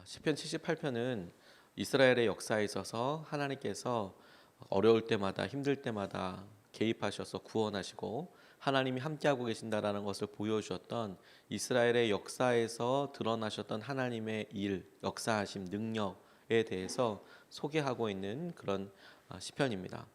시편 78편은 이스라엘의 역사에 있어서 하나님께서 어려울 때마다 힘들 때마다 개입하셔서 구원하시고 하나님이 함께하고 계신다라는 것을 보여주었던 이스라엘의 역사에서 드러나셨던 하나님의 일, 역사하심, 능력에 대해서 소개하고 있는 그런 시편입니다.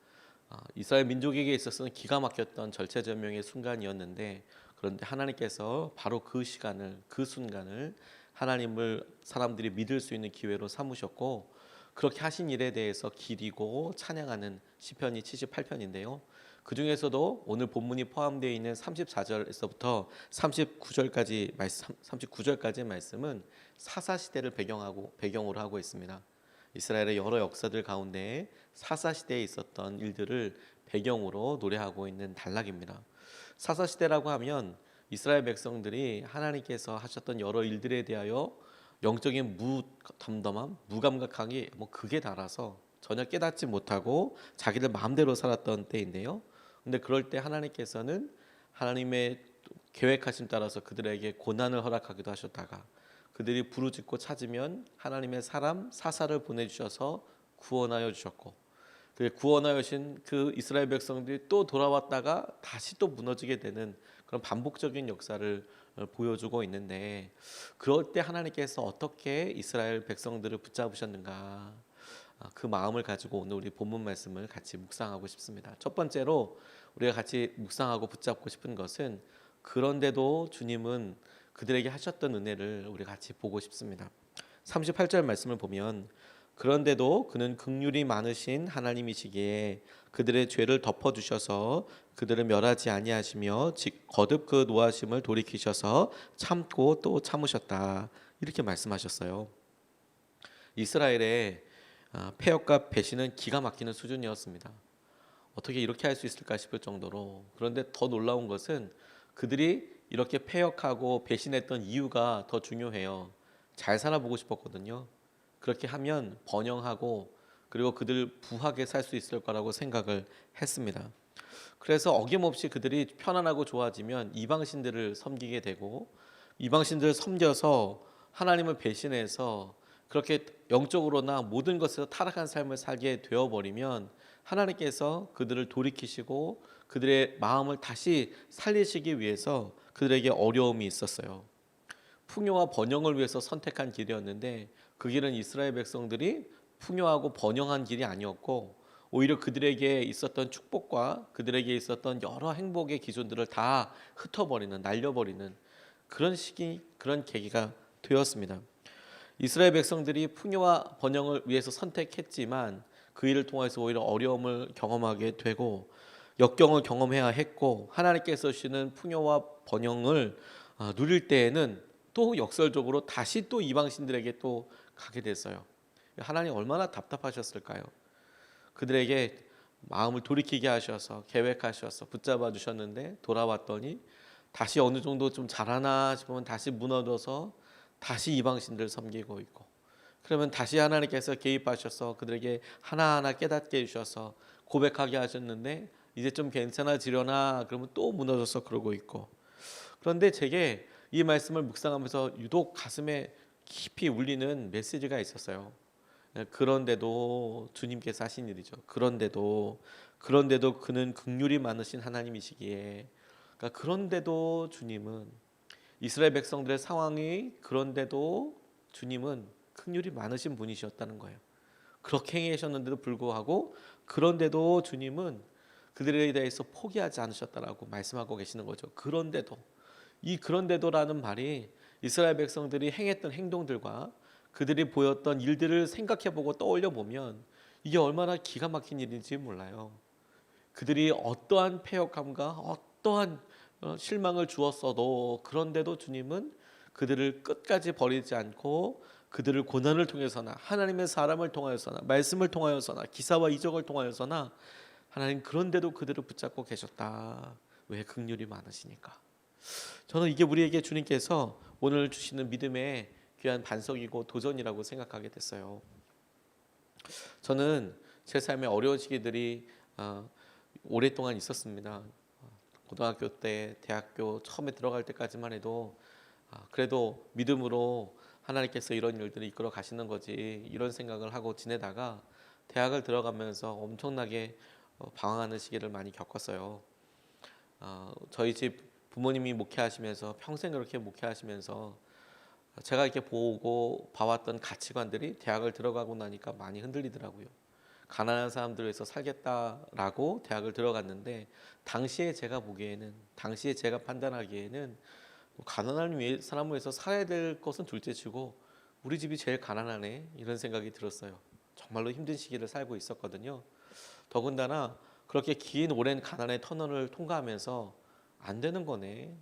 이스라엘 민족에게 있어서는 기가 막혔던 절체절명의 순간이었는데, 그런데 하나님께서 바로 그 시간을, 그 순간을 하나님을 사람들이 믿을 수 있는 기회로 삼으셨고, 그렇게 하신 일에 대해서 기리고 찬양하는 시편이 78편인데요. 그 중에서도 오늘 본문이 포함되어 있는 34절에서부터 39절까지 말씀은 사사 시대를 배경으로 하고 있습니다. 이스라엘의 여러 역사들 가운데 사사 시대에 있었던 일들을 배경으로 노래하고 있는 단락입니다. 사사 시대라고 하면 이스라엘 백성들이 하나님께서 하셨던 여러 일들에 대하여 영적인 무덤덤함, 무감각함이 극에 달아서 전혀 깨닫지 못하고 자기들 마음대로 살았던 때인데요. 근데 그럴 때 하나님께서는 하나님의 계획하심 따라서 그들에게 고난을 허락하기도 하셨다가, 그들이 부르짖고 찾으면 하나님의 사람 사사를 보내주셔서 구원하여 주셨고, 그 구원하여 주신 그 이스라엘 백성들이 또 돌아왔다가 다시 또 무너지게 되는 그런 반복적인 역사를 보여주고 있는데, 그럴 때 하나님께서 어떻게 이스라엘 백성들을 붙잡으셨는가, 그 마음을 가지고 오늘 우리 본문 말씀을 같이 묵상하고 싶습니다. 첫 번째로 우리가 같이 묵상하고 붙잡고 싶은 것은, 그런데도 주님은 그들에게 하셨던 은혜를 우리 같이 보고 싶습니다. 38절 말씀을 보면, 그런데도 그는 긍휼이 많으신 하나님이시기에 그들의 죄를 덮어주셔서 그들을 멸하지 아니하시며 거듭 그 노하심을 돌이키셔서 참고 또 참으셨다, 이렇게 말씀하셨어요. 이스라엘의 패역과 배신은 기가 막히는 수준이었습니다. 어떻게 이렇게 할 수 있을까 싶을 정도로. 그런데 더 놀라운 것은 그들이 이렇게 패역하고 배신했던 이유가 더 중요해요. 잘 살아보고 싶었거든요. 그렇게 하면 번영하고 그리고 그들 부하게 살 수 있을 거라고 생각을 했습니다. 그래서 어김없이 그들이 편안하고 좋아지면 이방신들을 섬기게 되고, 이방신들을 섬겨서 하나님을 배신해서 그렇게 영적으로나 모든 것에서 타락한 삶을 살게 되어버리면 하나님께서 그들을 돌이키시고 그들의 마음을 다시 살리시기 위해서 그들에게 어려움이 있었어요. 풍요와 번영을 위해서 선택한 길이었는데, 그 길은 이스라엘 백성들이 풍요하고 번영한 길이 아니었고, 오히려 그들에게 있었던 축복과 그들에게 있었던 여러 행복의 기존들을 다 흩어버리는, 날려버리는 그런 계기가 되었습니다. 이스라엘 백성들이 풍요와 번영을 위해서 선택했지만 그 일을 통해서 오히려 어려움을 경험하게 되고 역경을 경험해야 했고, 하나님께서 주시는 풍요와 번영을 누릴 때에는 또 역설적으로 다시 또 이방신들에게 또 가게 됐어요. 하나님 얼마나 답답하셨을까요? 그들에게 마음을 돌이키게 하셔서 계획하셔서 붙잡아 주셨는데, 돌아왔더니 다시 어느 정도 좀 잘하나 싶으면 다시 무너져서 다시 이방신들 섬기고 있고, 그러면 다시 하나님께서 개입하셔서 그들에게 하나하나 깨닫게 해주셔서 고백하게 하셨는데 이제 좀 괜찮아지려나 그러면 또 무너져서 그러고 있고. 그런데 제게 이 말씀을 묵상하면서 유독 가슴에 깊이 울리는 메시지가 있었어요. 그런데도 주님께서 하신 일이죠. 그런데도 그는 긍휼이 많으신 하나님이시기에, 그러니까 그런데도 주님은, 이스라엘 백성들의 상황이 그런데도 주님은 긍휼이 많으신 분이셨다는 거예요. 그렇게 행하셨는데도 불구하고 그런데도 주님은 그들에 대해서 포기하지 않으셨다라고 말씀하고 계시는 거죠. 그런데도, 이 그런데도라는 말이 이스라엘 백성들이 행했던 행동들과 그들이 보였던 일들을 생각해보고 떠올려보면 이게 얼마나 기가 막힌 일인지 몰라요. 그들이 어떠한 패역함과 어떠한 실망을 주었어도, 그런데도 주님은 그들을 끝까지 버리지 않고 그들을 고난을 통해서나 하나님의 사람을 통하여서나 말씀을 통하여서나 기사와 이적을 통하여서나 하나님 그런데도 그들을 붙잡고 계셨다. 왜? 긍휼이 많으시니까. 저는 이게 우리에게 주님께서 오늘 주시는 믿음의 귀한 반석이고 도전이라고 생각하게 됐어요. 저는 제 삶에 어려운 시기들이 오랫동안 있었습니다. 고등학교 때, 대학교 처음에 들어갈 때까지만 해도 그래도 믿음으로 하나님께서 이런 일들을 이끌어 가시는 거지 이런 생각을 하고 지내다가 대학을 들어가면서 엄청나게 방황하는 시기를 많이 겪었어요. 저희 집 부모님이 목회하시면서 평생 그렇게 목회하시면서 제가 이렇게 보고 봐왔던 가치관들이 대학을 들어가고 나니까 많이 흔들리더라고요. 가난한 사람들을 위해서 살겠다라고 대학을 들어갔는데 당시에 제가 보기에는 당시에 제가 판단하기에는 가난한 사람을 위해서 살아야 될 것은 둘째치고 우리 집이 제일 가난하네 이런 생각이 들었어요. 정말로 힘든 시기를 살고 있었거든요. 더군다나 그렇게 긴 오랜 가난의 터널을 통과하면서 안 되는 거네.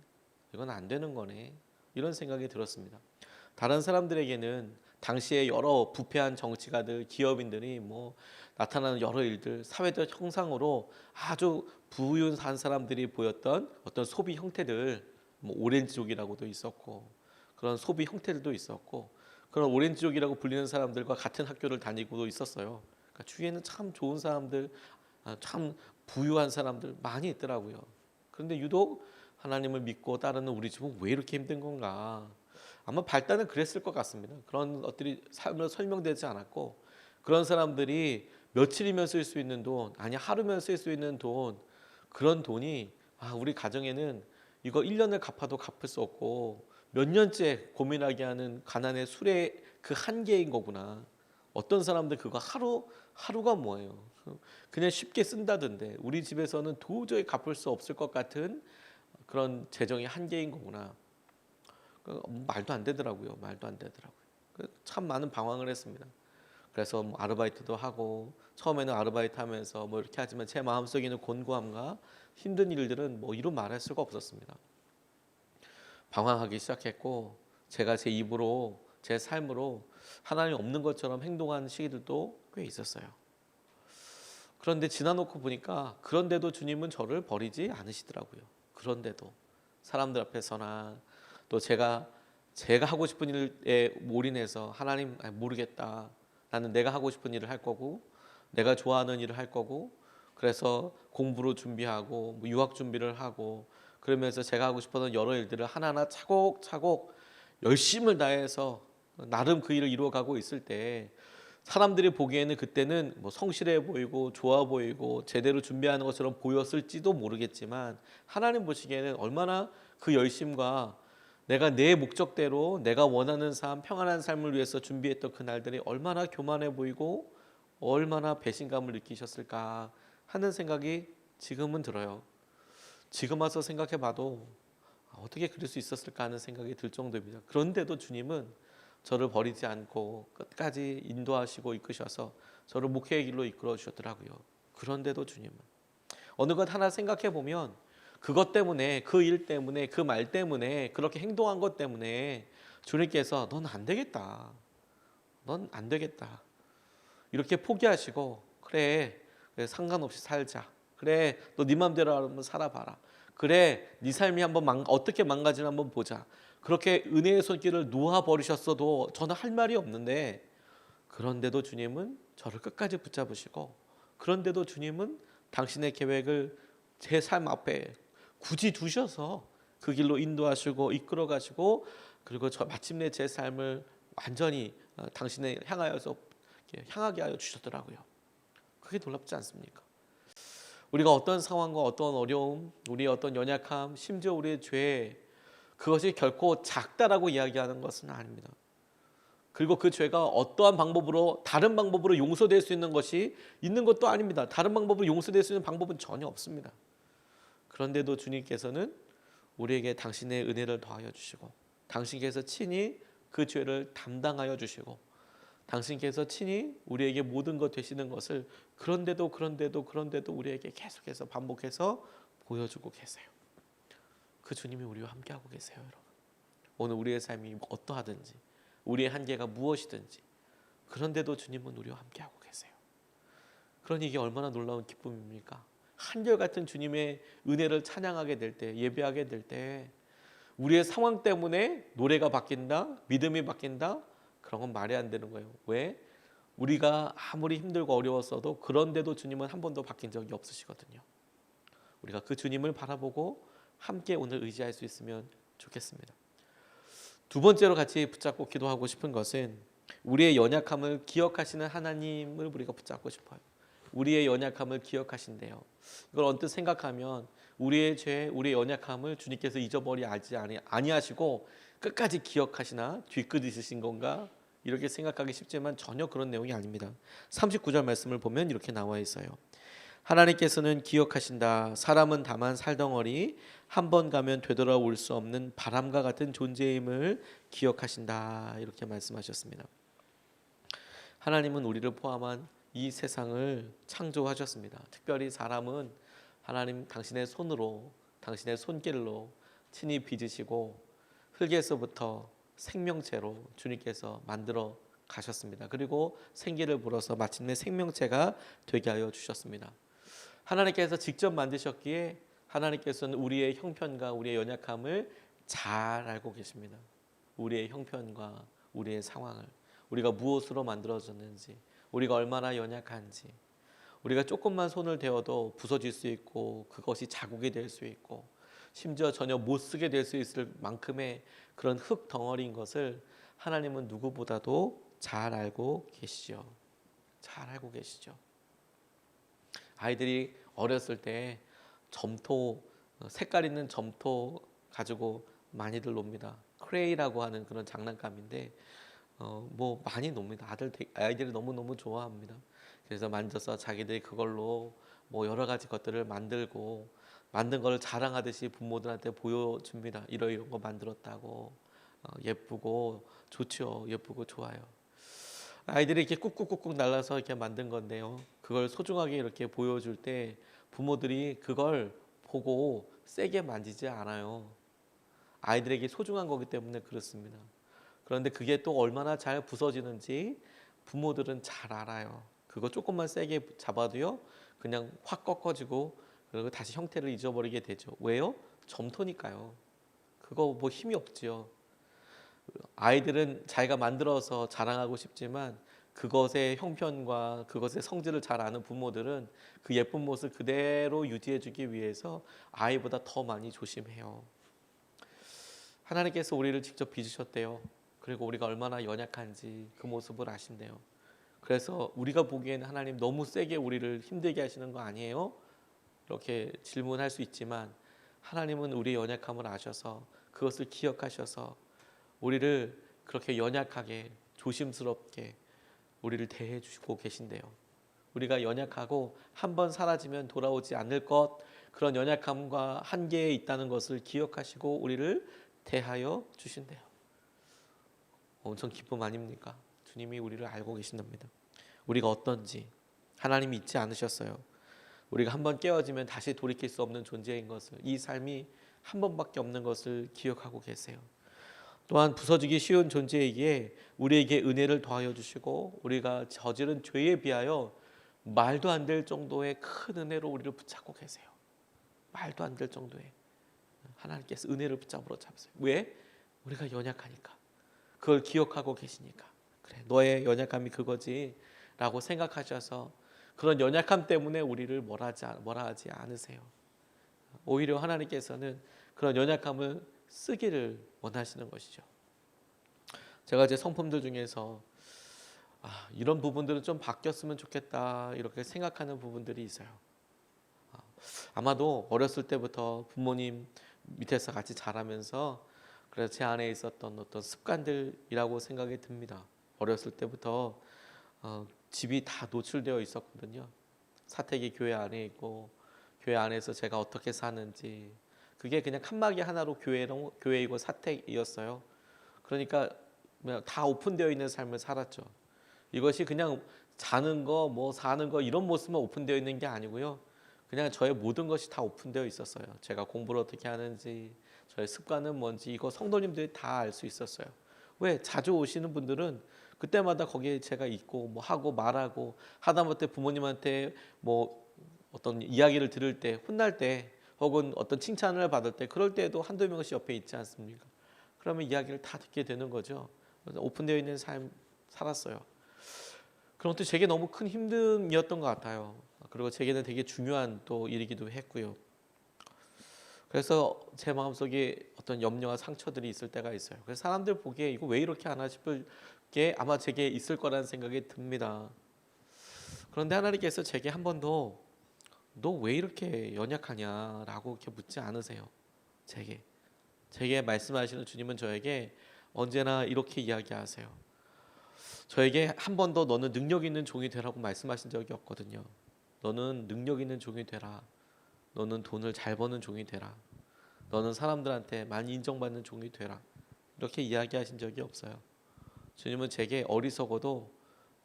이건 안 되는 거네. 이런 생각이 들었습니다. 다른 사람들에게는 당시에 여러 부패한 정치가들, 기업인들이 뭐 나타나는 여러 일들, 사회적 형상으로 아주 부유한 사람들이 보였던 어떤 소비 형태들, 뭐 오렌지족이라고도 있었고 그런 소비 형태들도 있었고 그런 오렌지족이라고 불리는 사람들과 같은 학교를 다니고도 있었어요. 그러니까 주위에는 참 좋은 사람들, 참 부유한 사람들 많이 있더라고요. 그런데 유독 하나님을 믿고 따르는 우리 집은 왜 이렇게 힘든 건가? 아마 발단은 그랬을 것 같습니다. 그런 것들이 삶으로 설명되지 않았고 그런 사람들이 며칠이면 쓸 수 있는 돈, 아니 하루면 쓸 수 있는 돈, 그런 돈이 우리 가정에는 이거 1년을 갚아도 갚을 수 없고 몇 년째 고민하게 하는 가난의 수레의 그 한계인 거구나. 어떤 사람들 그거 하루가 뭐예요? 그냥 쉽게 쓴다던데 우리 집에서는 도저히 갚을 수 없을 것 같은 그런 재정의 한계인 거구나. 말도 안 되더라고요. 말도 안 되더라고요. 참 많은 방황을 했습니다. 그래서 뭐 아르바이트도 하고 처음에는 아르바이트 하면서 뭐 이렇게 하지만 제 마음속에 있는 곤고함과 힘든 일들은 뭐 이루 말할 수가 없었습니다. 방황하기 시작했고 제가 제 입으로 제 삶으로 하나님 없는 것처럼 행동하는 시기들도 꽤 있었어요. 그런데 지나놓고 보니까 그런데도 주님은 저를 버리지 않으시더라고요. 그런데도 사람들 앞에서나 또 제가 하고 싶은 일에 올인해서 하나님 모르겠다. 나는 내가 하고 싶은 일을 할 거고 내가 좋아하는 일을 할 거고 그래서 공부로 준비하고 뭐 유학 준비를 하고 그러면서 제가 하고 싶었던 여러 일들을 하나하나 차곡차곡 열심을 다해서 나름 그 일을 이루어가고 있을 때 사람들이 보기에는 그때는 뭐 성실해 보이고 좋아 보이고 제대로 준비하는 것처럼 보였을지도 모르겠지만 하나님 보시기에는 얼마나 그 열심과 내가 내 목적대로 내가 원하는 삶, 평안한 삶을 위해서 준비했던 그 날들이 얼마나 교만해 보이고 얼마나 배신감을 느끼셨을까 하는 생각이 지금은 들어요. 지금 와서 생각해 봐도 어떻게 그럴 수 있었을까 하는 생각이 들 정도입니다. 그런데도 주님은 저를 버리지 않고 끝까지 인도하시고 이끄셔서 저를 목회의 길로 이끌어 주셨더라고요. 그런데도 주님은 어느 것 하나 생각해 보면 그것 때문에 그 일 때문에 그 말 때문에 그렇게 행동한 것 때문에 주님께서 넌 안 되겠다. 넌 안 되겠다. 이렇게 포기하시고 그래 상관없이 살자. 그래 너 네 맘대로 한번 살아봐라. 그래 네 삶이 한번 어떻게 망가지나 한번 보자. 그렇게 은혜의 손길을 놓아버리셨어도 저는 할 말이 없는데 그런데도 주님은 저를 끝까지 붙잡으시고 그런데도 주님은 당신의 계획을 제 삶 앞에 굳이 두셔서 그 길로 인도하시고 이끌어 가시고 그리고 저 마침내 제 삶을 완전히 당신에 향하게 하여 주셨더라고요. 그게 놀랍지 않습니까? 우리가 어떤 상황과 어떤 어려움, 우리의 어떤 연약함, 심지어 우리의 죄 그것이 결코 작다라고 이야기하는 것은 아닙니다. 그리고 그 죄가 어떠한 방법으로 다른 방법으로 용서될 수 있는 것이 있는 것도 아닙니다. 다른 방법으로 용서될 수 있는 방법은 전혀 없습니다. 그런데도 주님께서는 우리에게 당신의 은혜를 더하여 주시고 당신께서 친히 그 죄를 담당하여 주시고 당신께서 친히 우리에게 모든 것 되시는 것을 그런데도 우리에게 계속해서 반복해서 보여주고 계세요. 그 주님이 우리와 함께하고 계세요, 여러분. 오늘 우리의 삶이 어떠하든지 우리의 한계가 무엇이든지 그런데도 주님은 우리와 함께하고 계세요. 그러니 이게 얼마나 놀라운 기쁨입니까? 한결같은 주님의 은혜를 찬양하게 될 때, 예배하게 될 때 우리의 상황 때문에 노래가 바뀐다, 믿음이 바뀐다, 그런 건 말이 안 되는 거예요. 왜? 우리가 아무리 힘들고 어려웠어도 그런데도 주님은 한 번도 바뀐 적이 없으시거든요. 우리가 그 주님을 바라보고 함께 오늘 의지할 수 있으면 좋겠습니다. 두 번째로 같이 붙잡고 기도하고 싶은 것은 우리의 연약함을 기억하시는 하나님을 우리가 붙잡고 싶어요. 우리의 연약함을 기억하신대요. 이걸 언뜻 생각하면 우리의 죄, 우리의 연약함을 주님께서 잊어버리지 아니하시고 끝까지 기억하시나 뒤끝이신 건가? 이렇게 생각하기 쉽지만 전혀 그런 내용이 아닙니다. 39절 말씀을 보면 이렇게 나와 있어요. 하나님께서는 기억하신다. 사람은 다만 살덩어리 한 번 가면 되돌아올 수 없는 바람과 같은 존재임을 기억하신다. 이렇게 말씀하셨습니다. 하나님은 우리를 포함한 이 세상을 창조하셨습니다. 특별히 사람은 하나님 당신의 손으로, 당신의 손길로 친히 빚으시고 흙에서부터 생명체로 주님께서 만들어 가셨습니다. 그리고 생기를 불어서 마침내 생명체가 되게 하여 주셨습니다. 하나님께서 직접 만드셨기에 하나님께서는 우리의 형편과 우리의 연약함을 잘 알고 계십니다. 우리의 형편과 우리의 상황을, 우리가 무엇으로 만들어졌는지, 우리가 얼마나 연약한지, 우리가 조금만 손을 대어도 부서질 수 있고 그것이 자국이 될 수 있고 심지어 전혀 못 쓰게 될 수 있을 만큼의 그런 흙 덩어리인 것을 하나님은 누구보다도 잘 알고 계시죠. 잘 알고 계시죠. 아이들이 어렸을 때 점토, 색깔 있는 점토 가지고 많이들 놉니다. 크레이라고 하는 그런 장난감인데 뭐 많이 놉니다. 아이들이 너무너무 좋아합니다. 그래서 만져서 자기들이 그걸로 뭐 여러 가지 것들을 만들고 만든 걸 자랑하듯이 부모들한테 보여줍니다. 이런 거 만들었다고. 예쁘고 좋죠. 예쁘고 좋아요. 아이들이 이렇게 꾹꾹꾹꾹 날라서 이렇게 만든 건데요. 그걸 소중하게 이렇게 보여줄 때 부모들이 그걸 보고 세게 만지지 않아요. 아이들에게 소중한 거기 때문에 그렇습니다. 그런데 그게 또 얼마나 잘 부서지는지 부모들은 잘 알아요. 그거 조금만 세게 잡아도요, 그냥 확 꺾어지고 그리고 다시 형태를 잊어버리게 되죠. 왜요? 점토니까요. 그거 뭐 힘이 없지요. 아이들은 자기가 만들어서 자랑하고 싶지만 그것의 형편과 그것의 성질을 잘 아는 부모들은 그 예쁜 모습을 그대로 유지해주기 위해서 아이보다 더 많이 조심해요. 하나님께서 우리를 직접 빚으셨대요. 그리고 우리가 얼마나 연약한지 그 모습을 아신대요. 그래서 우리가 보기에는 하나님 너무 세게 우리를 힘들게 하시는 거 아니에요? 이렇게 질문할 수 있지만 하나님은 우리의 연약함을 아셔서 그것을 기억하셔서 우리를 그렇게 연약하게 조심스럽게 우리를 대해 주시고 계신대요. 우리가 연약하고 한번 사라지면 돌아오지 않을 것, 그런 연약함과 한계에 있다는 것을 기억하시고 우리를 대하여 주신대요. 엄청 기쁨 아닙니까? 주님이 우리를 알고 계신답니다. 우리가 어떤지 하나님이 잊지 않으셨어요. 우리가 한번 깨어지면 다시 돌이킬 수 없는 존재인 것을, 이 삶이 한 번밖에 없는 것을 기억하고 계세요. 또한 부서지기 쉬운 존재이기에 우리에게 은혜를 더하여 주시고 우리가 저지른 죄에 비하여 말도 안 될 정도의 큰 은혜로 우리를 붙잡고 계세요. 말도 안 될 정도의 하나님께서 은혜를 붙잡으러 잡으세요. 왜? 우리가 연약하니까. 그걸 기억하고 계시니까. 그래, 너의 연약함이 그거지 라고 생각하셔서 그런 연약함 때문에 우리를 뭐라 하지 않으세요. 오히려 하나님께서는 그런 연약함을 쓰기를 원하시는 것이죠. 제가 제 성품들 중에서 이런 부분들은 좀 바뀌었으면 좋겠다 이렇게 생각하는 부분들이 있어요. 아마도 어렸을 때부터 부모님 밑에서 같이 자라면서 그래서 제 안에 있었던 어떤 습관들이라고 생각이 듭니다. 어렸을 때부터 집이 다 노출되어 있었거든요. 사택이 교회 안에 있고 교회 안에서 제가 어떻게 사는지 그게 그냥 칸막이 하나로 교회이고 사택이었어요. 그러니까 그냥 다 오픈되어 있는 삶을 살았죠. 이것이 그냥 자는 거, 뭐 사는 거 이런 모습만 오픈되어 있는 게 아니고요. 그냥 저의 모든 것이 다 오픈되어 있었어요. 제가 공부를 어떻게 하는지, 저의 습관은 뭔지 이거 성도님들이 다 알 수 있었어요. 왜? 자주 오시는 분들은 그때마다 거기에 제가 있고 뭐 하고 말하고 하다못해 부모님한테 뭐 어떤 이야기를 들을 때 혼날 때 혹은 어떤 칭찬을 받을 때 그럴 때에도 한두 명씩 옆에 있지 않습니까? 그러면 이야기를 다 듣게 되는 거죠. 오픈되어 있는 삶 살았어요. 그런 것도 제게 너무 큰 힘듦이었던 것 같아요. 그리고 제게는 되게 중요한 또 일이기도 했고요. 그래서 제 마음속에 어떤 염려와 상처들이 있을 때가 있어요. 그래서 사람들 보기에 이거 왜 이렇게 하나 싶을 게 아마 제게 있을 거라는 생각이 듭니다. 그런데 하나님께서 제게 한 번도 너 왜 이렇게 연약하냐라고 이렇게 묻지 않으세요. 제게 말씀하시는 주님은 저에게 언제나 이렇게 이야기하세요. 저에게 한 번도 너는 능력 있는 종이 되라고 말씀하신 적이 없거든요. 너는 능력 있는 종이 되라. 너는 돈을 잘 버는 종이 되라. 너는 사람들한테 많이 인정받는 종이 되라. 이렇게 이야기하신 적이 없어요. 주님은 제게 어리석어도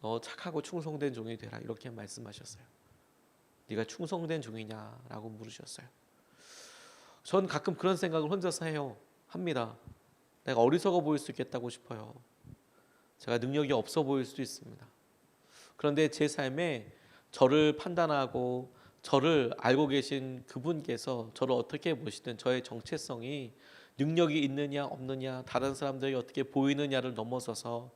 너 착하고 충성된 종이 되라 이렇게 말씀하셨어요. 네가 충성된 종이냐라고 물으셨어요. 전 가끔 그런 생각을 혼자서 합니다. 내가 어리석어 보일 수 있겠다고 싶어요. 제가 능력이 없어 보일 수도 있습니다. 그런데 제 삶에 저를 판단하고 저를 알고 계신 그분께서 저를 어떻게 보시든 저의 정체성이 능력이 있느냐 없느냐 다른 사람들이 어떻게 보이느냐를 넘어서서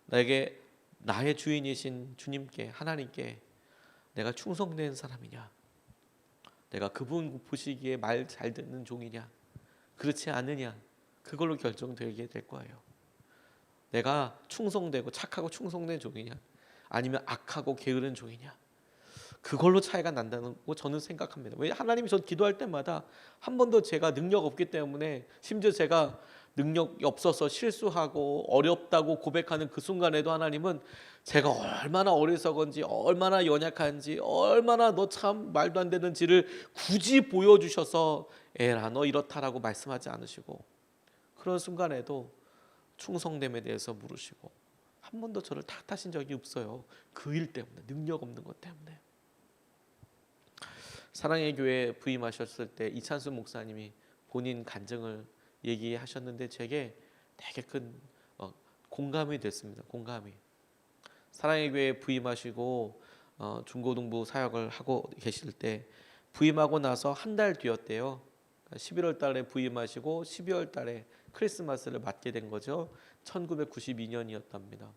나에게 나의 주인이신 주님께 하나님께 내가 충성된 사람이냐, 내가 그분 보시기에 말 잘 듣는 종이냐, 그렇지 않느냐, 그걸로 결정되게 될 거예요. 내가 충성되고 착하고 충성된 종이냐, 아니면 악하고 게으른 종이냐, 그걸로 차이가 난다는 거 저는 생각합니다. 왜 하나님이 전 기도할 때마다 한 번도 제가 능력 없기 때문에 심지어 제가 능력이 없어서 실수하고 어렵다고 고백하는 그 순간에도 하나님은 제가 얼마나 어리석은지 얼마나 연약한지 얼마나 너 참 말도 안 되는지를 굳이 보여주셔서 에라 너 이렇다라고 말씀하지 않으시고 그런 순간에도 충성됨에 대해서 물으시고 한 번도 저를 탓하신 적이 없어요. 그 일 때문에 능력 없는 것 때문에. 사랑의 교회 부임하셨을 때 이찬수 목사님이 본인 간증을 얘기하셨는데 제게 되게 큰 공감이 됐습니다. 공감이. 사랑의 교회 부임하시고 중고등부 사역을 하고 계실 때 부임하고 나서 한 달 뒤였대요. 11월 달에 부임하시고 12월 달에 크리스마스를 맞게 된 거죠. 1992년이었답니다.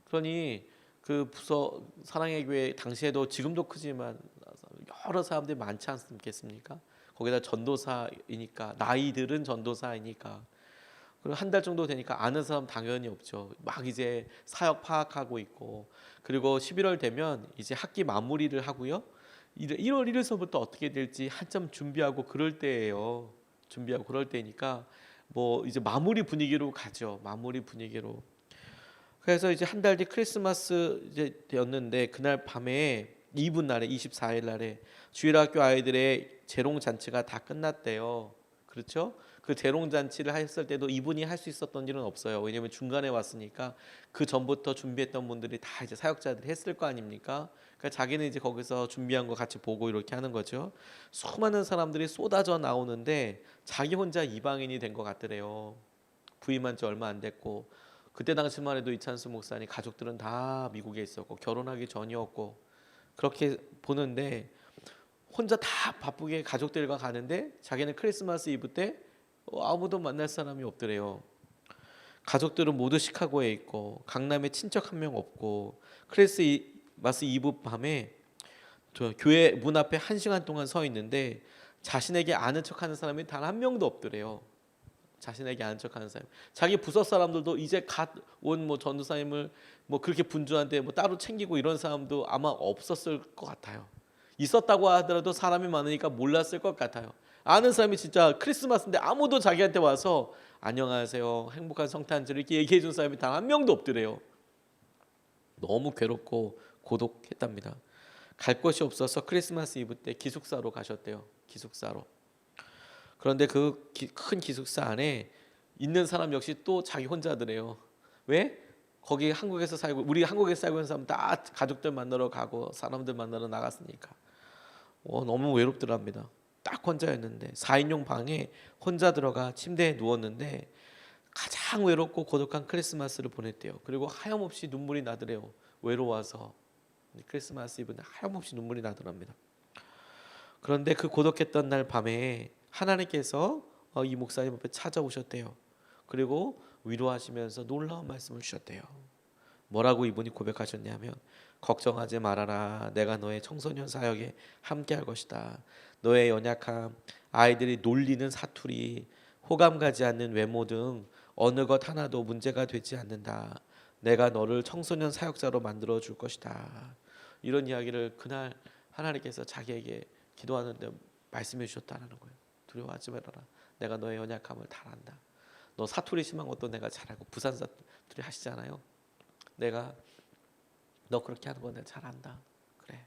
그러니 그 부서 사랑의 교회 당시에도 지금도 크지만 여러 사람들이 많지 않겠습니까? 거기다 전도사이니까 나이들은 전도사이니까 그리고 한 달 정도 되니까 아는 사람 당연히 없죠. 막 이제 사역 파악하고 있고 그리고 11월 되면 이제 학기 마무리를 하고요. 1월 1일서부터 어떻게 될지 한참 준비하고 그럴 때예요. 준비하고 그럴 때니까 뭐 이제 마무리 분위기로 가죠. 마무리 분위기로. 그래서 이제 한 달 뒤 크리스마스 이제 되었는데 그날 밤에 이브 날에 24일 날에 주일학교 아이들의 재롱 잔치가 다 끝났대요. 그렇죠? 그 재롱 잔치를 했을 때도 이분이 할 수 있었던 일은 없어요. 왜냐하면 중간에 왔으니까 그 전부터 준비했던 분들이 다 이제 사역자들이 했을 거 아닙니까? 그러니까 자기는 이제 거기서 준비한 거 같이 보고 이렇게 하는 거죠. 수많은 사람들이 쏟아져 나오는데 자기 혼자 이방인이 된 것 같더래요. 부임한 지 얼마 안 됐고 그때 당시만 해도 이찬수 목사님 가족들은 다 미국에 있었고 결혼하기 전이었고 그렇게 보는데 혼자 다 바쁘게 가족들과 가는데 자기는 크리스마스 이브 때 아무도 만날 사람이 없더래요. 가족들은 모두 시카고에 있고 강남에 친척 한 명 없고 크리스마스 이브 밤에 저 교회 문 앞에 1시간 동안 서 있는데 자신에게 아는 척하는 사람이 단 한 명도 없더래요. 자신에게 아는 척하는 사람. 자기 부서 사람들도 이제 갓 온 뭐 전도사님을 뭐 그렇게 분주한데 뭐 따로 챙기고 이런 사람도 아마 없었을 것 같아요. 있었다고 하더라도 사람이 많으니까 몰랐을 것 같아요. 아는 사람이 진짜 크리스마스인데 아무도 자기한테 와서 안녕하세요, 행복한 성탄절 이렇게 얘기해 준 사람이 단 한 명도 없더래요. 너무 괴롭고 고독했답니다. 갈 곳이 없어서 크리스마스 이브 때 기숙사로 가셨대요. 기숙사로. 그런데 그 큰 기숙사 안에 있는 사람 역시 또 자기 혼자더래요. 왜? 거기 한국에서 살고 우리 한국에서 살고 있는 사람 다 가족들 만나러 가고 사람들 만나러 나갔으니까 너무 외롭더랍니다. 딱 혼자였는데 4인용 방에 혼자 들어가 침대에 누웠는데 가장 외롭고 고독한 크리스마스를 보냈대요. 그리고 하염없이 눈물이 나더래요. 외로워서 크리스마스 이브는 하염없이 눈물이 나더랍니다. 그런데 그 고독했던 날 밤에 하나님께서 이 목사님 앞에 찾아오셨대요. 그리고 위로하시면서 놀라운 말씀을 주셨대요. 뭐라고 이분이 고백하셨냐면 걱정하지 말아라. 내가 너의 청소년 사역에 함께할 것이다. 너의 연약함, 아이들이 놀리는 사투리, 호감 가지 않는 외모 등 어느 것 하나도 문제가 되지 않는다. 내가 너를 청소년 사역자로 만들어 줄 것이다. 이런 이야기를 그날 하나님께서 자기에게 기도하는데 말씀해 주셨다는 거예요. 두려워하지 말아라. 내가 너의 연약함을 다 안다. 너 사투리 심한 것도 내가 잘 알고, 부산 사투리 하시잖아요. 내가 너 그렇게 하는 거 내가 잘 안다. 그래.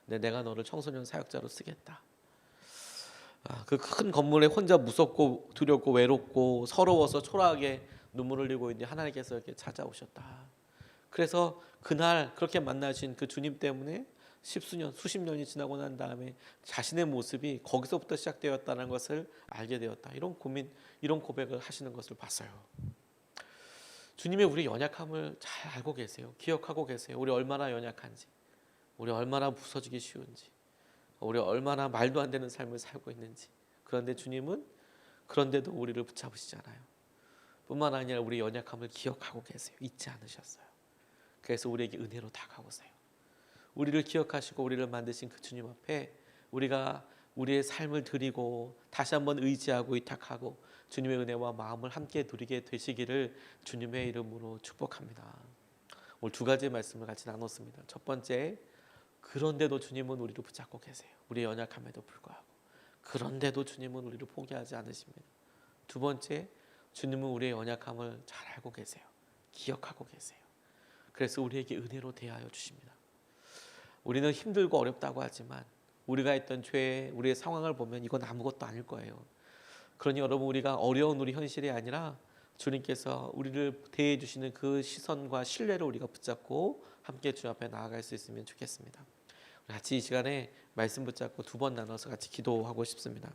내가 너를 청소년 사역자로 쓰겠다. 그 큰 건물에 혼자 무섭고 두렵고 외롭고 서러워서 초라하게 눈물을 흘리고 있는데 하나님께서 이렇게 찾아오셨다. 그래서 그날 그렇게 만나신 그 주님 때문에 십수년, 수십 년이 지나고 난 다음에 자신의 모습이 거기서부터 시작되었다는 것을 알게 되었다. 이런 고민, 이런 고백을 하시는 것을 봤어요. 주님의 우리 연약함을 잘 알고 계세요. 기억하고 계세요. 우리 얼마나 연약한지, 우리 얼마나 부서지기 쉬운지, 우리 얼마나 말도 안 되는 삶을 살고 있는지. 그런데 주님은 그런데도 우리를 붙잡으시잖아요. 뿐만 아니라 우리 연약함을 기억하고 계세요. 잊지 않으셨어요. 그래서 우리에게 은혜로 다가오세요. 우리를 기억하시고 우리를 만드신 그 주님 앞에 우리가 우리의 삶을 드리고 다시 한번 의지하고 위탁하고 주님의 은혜와 마음을 함께 누리게 되시기를 주님의 이름으로 축복합니다. 오늘 두 가지 말씀을 같이 나눴습니다. 첫 번째, 그런데도 주님은 우리를 붙잡고 계세요. 우리의 연약함에도 불구하고 그런데도 주님은 우리를 포기하지 않으십니다. 두 번째, 주님은 우리의 연약함을 잘 알고 계세요. 기억하고 계세요. 그래서 우리에게 은혜로 대하여 주십니다. 우리는 힘들고 어렵다고 하지만 우리가 했던 죄, 우리의 상황을 보면 이건 아무것도 아닐 거예요. 그러니 여러분, 우리가 어려운 우리 현실이 아니라 주님께서 우리를 대해 주시는 그 시선과 신뢰를 우리가 붙잡고 함께 주 앞에 나아갈 수 있으면 좋겠습니다. 같이 이 시간에 말씀 붙잡고 두 번 나눠서 같이 기도하고 싶습니다.